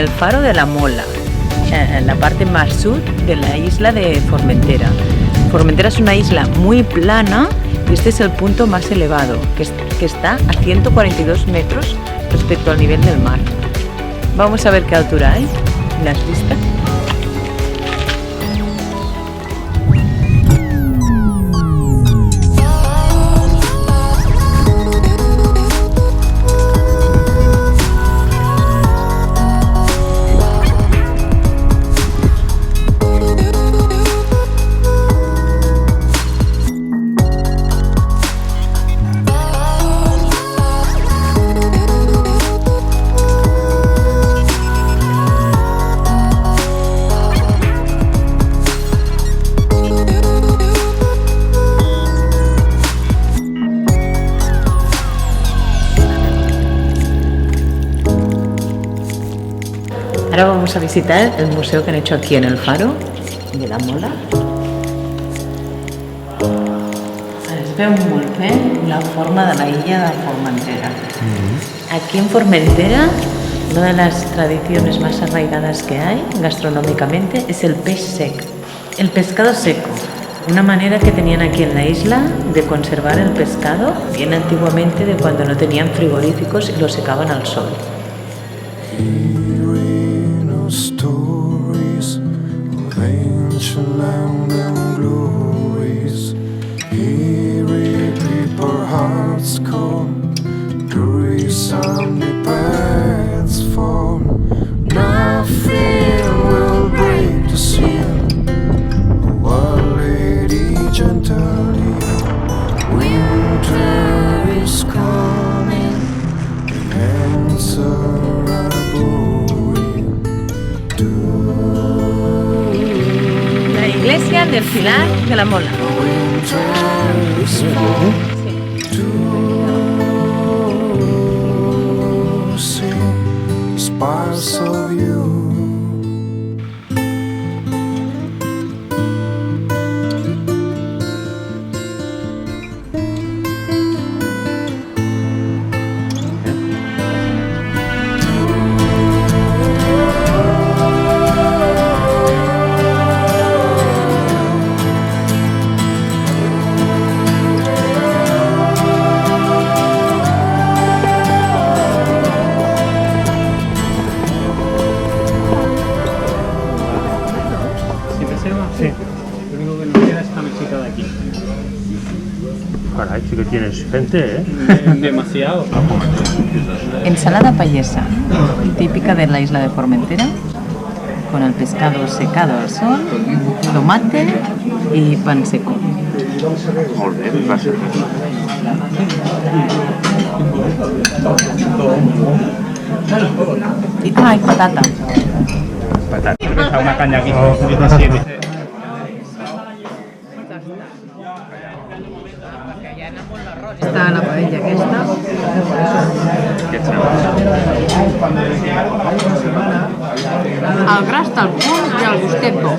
el faro de la Mola, en la parte más sur de la isla de Formentera. Formentera es una isla muy plana y este es el punto más elevado, que está a 142 metros respecto al nivel del mar. Vamos a ver qué altura hay. ¿La has visto? Ahora vamos a visitar el museo que han hecho aquí en el faro de la Mola. Es veu molt bé la forma de la illa de Formentera. Aquí en Formentera, una de las tradiciones más arraigadas que hay gastronómicamente es el pez seco, el pescado seco. Una manera que tenían aquí en la isla de conservar el pescado, bien antiguamente, de cuando no tenían frigoríficos y lo secaban al sol. Stories of ancient land and glories. Eerie people hearts come, grace and the paths form. Nothing will break the seal. Our Lady gently, winter is coming. The answer are La iglesia del Pilar de la Mola. Caray, sí que tienes gente, ¿eh? Demasiado. Ensalada payesa, típica de la isla de Formentera, con el pescado secado al sol, tomate y pan seco. Molt bé, gràcies. Y patata. Patata. Una caña aquí. Està la paella aquesta. El gra està al punt i el gustet bo.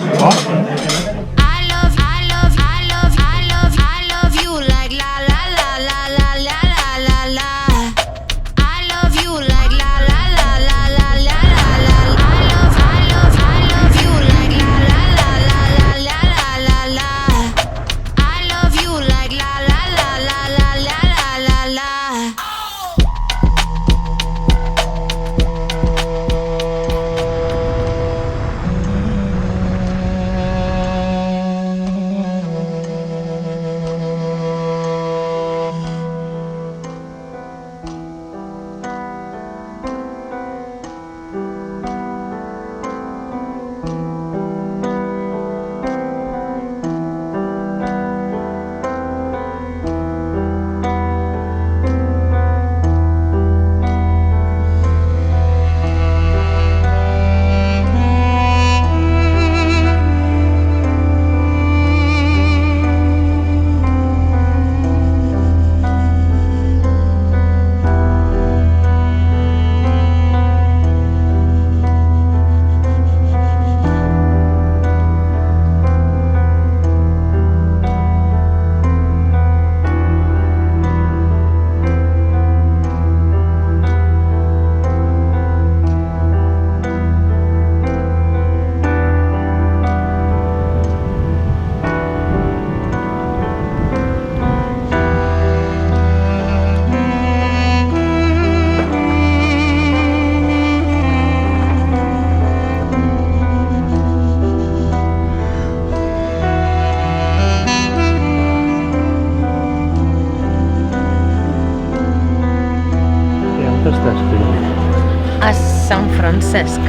Francesc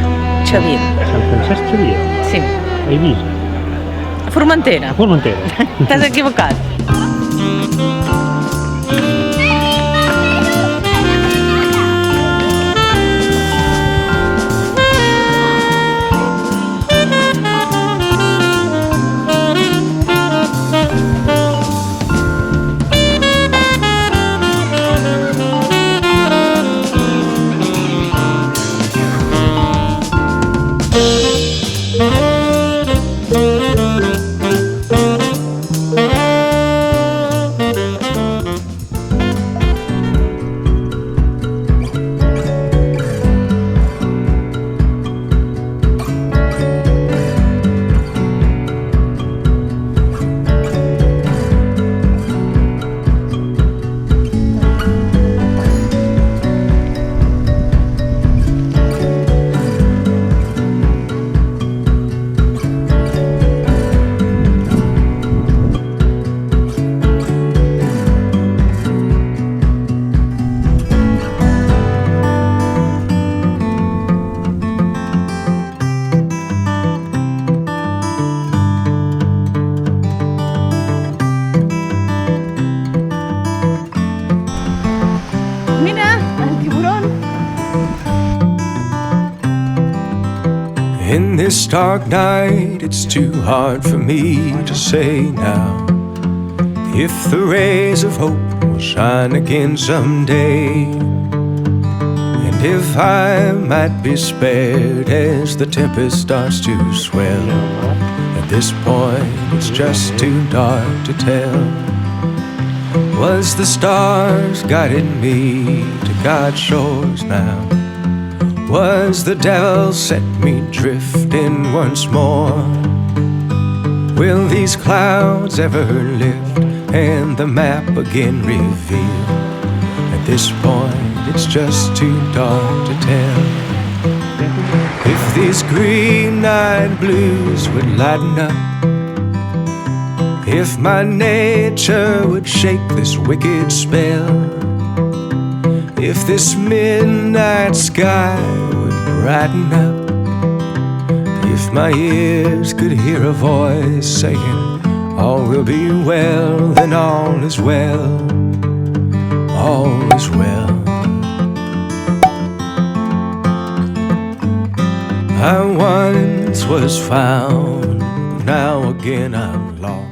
Xavier. Sant Francesc Xavier. Sí. A Eivissa. Formentera. Formentera. T'has equivocat. In this dark night, it's too hard for me to say now if the rays of hope will shine again someday, and if I might be spared as the tempest starts to swell. At this point, it's just too dark to tell. Was the stars guiding me to God's shores now? Was the devil set me drifting once more? Will these clouds ever lift and the map again reveal? At this point, it's just too dark to tell. If these green-eyed blues would lighten up, if my nature would shake this wicked spell, if this midnight sky would brighten up, if my ears could hear a voice saying, all will be well, then all is well, all is well. I once was found, now again I'm lost.